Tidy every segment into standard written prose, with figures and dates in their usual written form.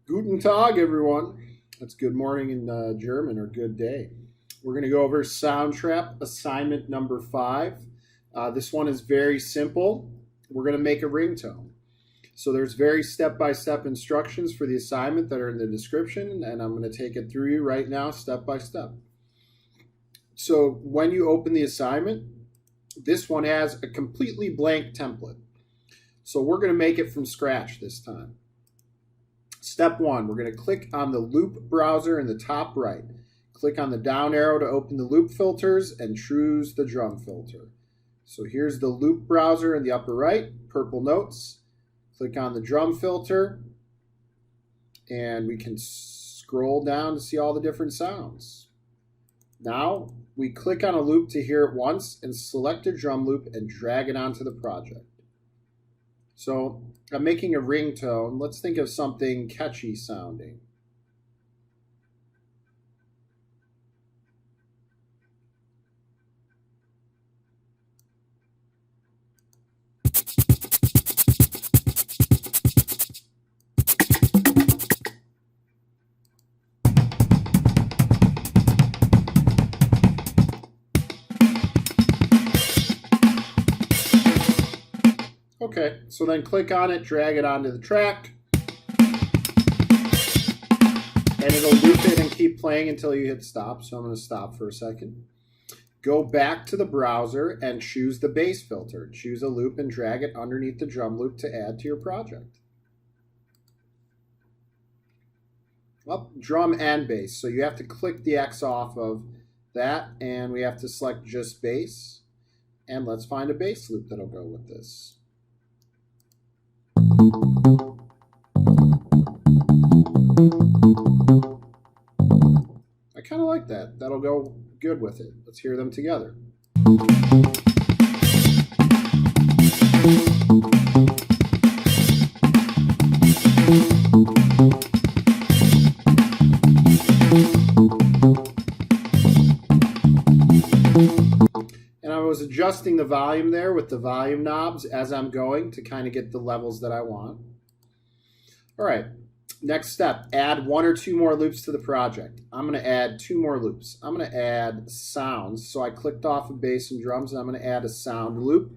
Guten Tag, everyone. That's good morning in German or good day. We're going to go over Soundtrap Assignment number 5. This one is very simple. We're going to make a ringtone. So there's very step-by-step instructions for the assignment that are in the description, and I'm going to take it through you right now, step by step. So when you open the assignment, this one has a completely blank template. So we're going to make it from scratch this time. Step 1, we're going to click on the loop browser in the top right. Click on the down arrow to open the loop filters and choose the drum filter. So here's the loop browser in the upper right, purple notes. Click on the drum filter and we can scroll down to see all the different sounds. Now we click on a loop to hear it once and select a drum loop and drag it onto the project. So I'm making a ringtone. Let's think of something catchy sounding. Okay, so then click on it, drag it onto the track, and it'll loop it and keep playing until you hit stop. So I'm going to stop for a second. Go back to the browser and choose the bass filter. Choose a loop and drag it underneath the drum loop to add to your project. Well, drum and bass. So you have to click the X off of that, and we have to select just bass. And let's find a bass loop that'll go with this. I kind of like that. That'll go good with it. Let's hear them together. And I was adjusting the volume there with the volume knobs as I'm going to kind of get the levels that I want. All right, next step, add 1 or 2 more loops to the project. I'm going to add 2 more loops. I'm going to add sounds. So I clicked off of bass and drums, and I'm going to add a sound loop.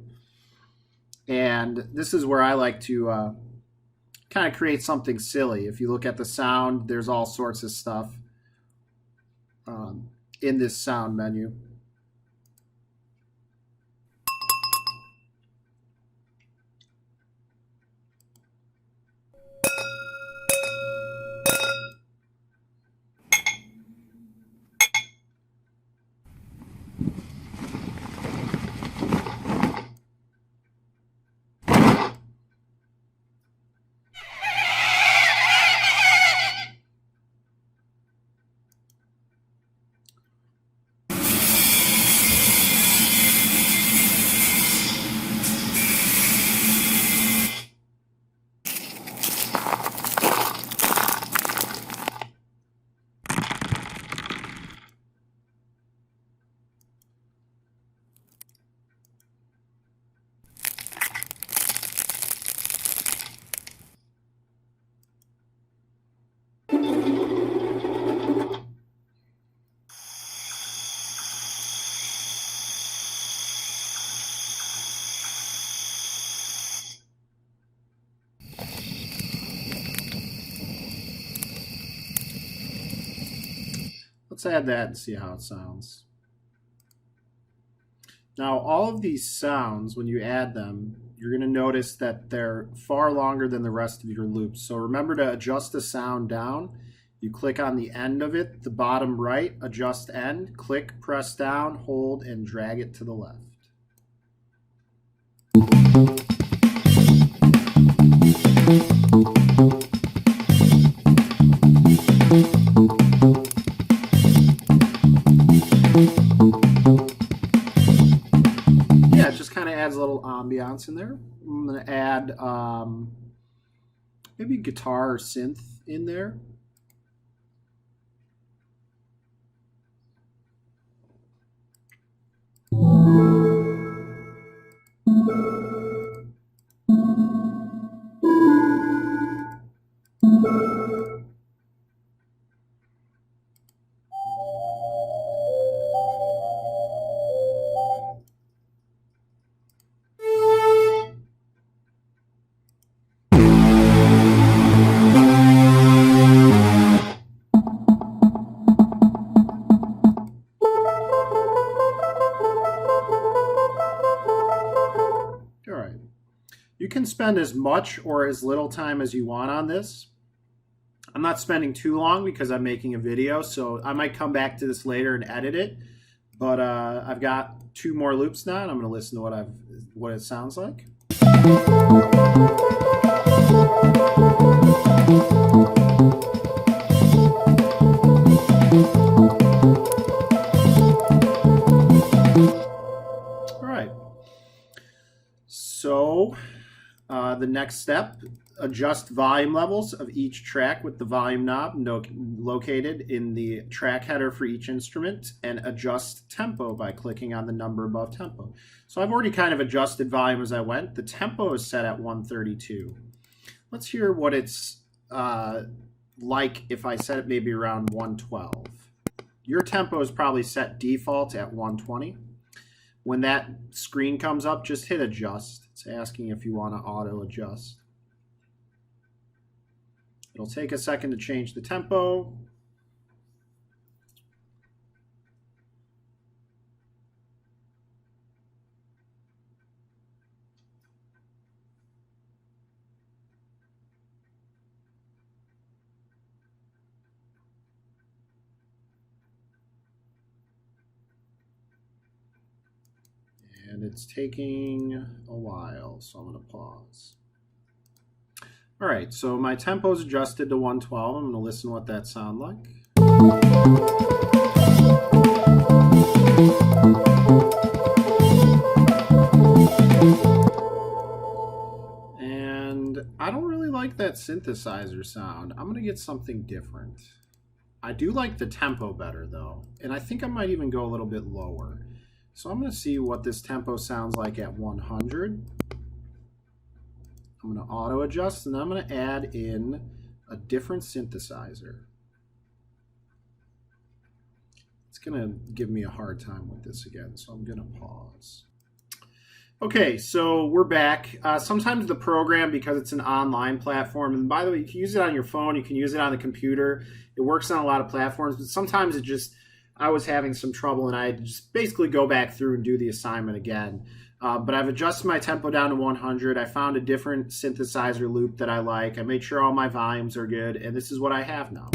And this is where I like to kind of create something silly. If you look at the sound, there's all sorts of stuff in this sound menu. Let's add that and see how it sounds. Now, all of these sounds, when you add them, you're going to notice that they're far longer than the rest of your loops. So remember to adjust the sound down. You click on the end of it, the bottom right, adjust end, click, press down, hold, and drag it to the left. Yeah, it just kind of adds a little ambiance in there. I'm going to add maybe guitar or synth in there. spend as much or as little time as you want on this. I'm not spending too long because I'm making a video, so I might come back to this later and edit it. But I've got 2 more loops now, and I'm going to listen to what it sounds like. All right. So the next step, adjust volume levels of each track with the volume knob located in the track header for each instrument, and adjust tempo by clicking on the number above tempo. So I've already kind of adjusted volume as I went. The tempo is set at 132. Let's hear what it's like if I set it maybe around 112. Your tempo is probably set default at 120. When that screen comes up, just hit adjust. It's asking if you want to auto adjust. It'll take a second to change the tempo. And it's taking a while, so I'm going to pause. All right, so my tempo is adjusted to 112. I'm going to listen to what that sounds like. And I don't really like that synthesizer sound. I'm going to get something different. I do like the tempo better, though, and I think I might even go a little bit lower. So I'm going to see what this tempo sounds like at 100. I'm going to auto adjust, and then I'm going to add in a different synthesizer. It's going to give me a hard time with this again, so I'm going to pause. Okay, so we're back. Sometimes the program, because it's an online platform, and by the way, you can use it on your phone, you can use it on the computer. It works on a lot of platforms, but sometimes I was having some trouble, and I just basically go back through and do the assignment again. But I've adjusted my tempo down to 100. I found a different synthesizer loop that I like. I made sure all my volumes are good, and this is what I have now.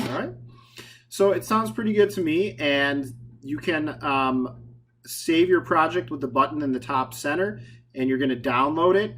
All right. So it sounds pretty good to me, and you can save your project with the button in the top center, and you're going to download it.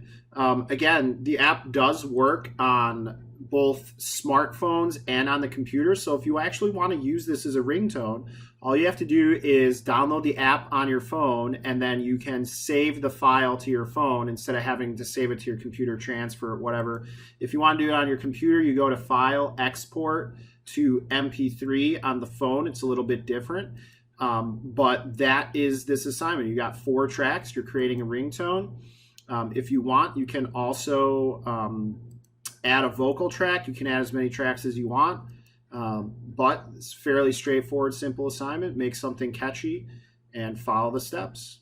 Again, the app does work on both smartphones and on the computer. So if you actually want to use this as a ringtone, all you have to do is download the app on your phone, and then you can save the file to your phone instead of having to save it to your computer, transfer, whatever. If you want to do it on your computer, you go to File, Export to MP3 on the phone. It's a little bit different. But that is this assignment. You got 4 tracks. You're creating a ringtone. If you want, you can also add a vocal track. You can add as many tracks as you want. But it's fairly straightforward, simple assignment. Make something catchy and follow the steps.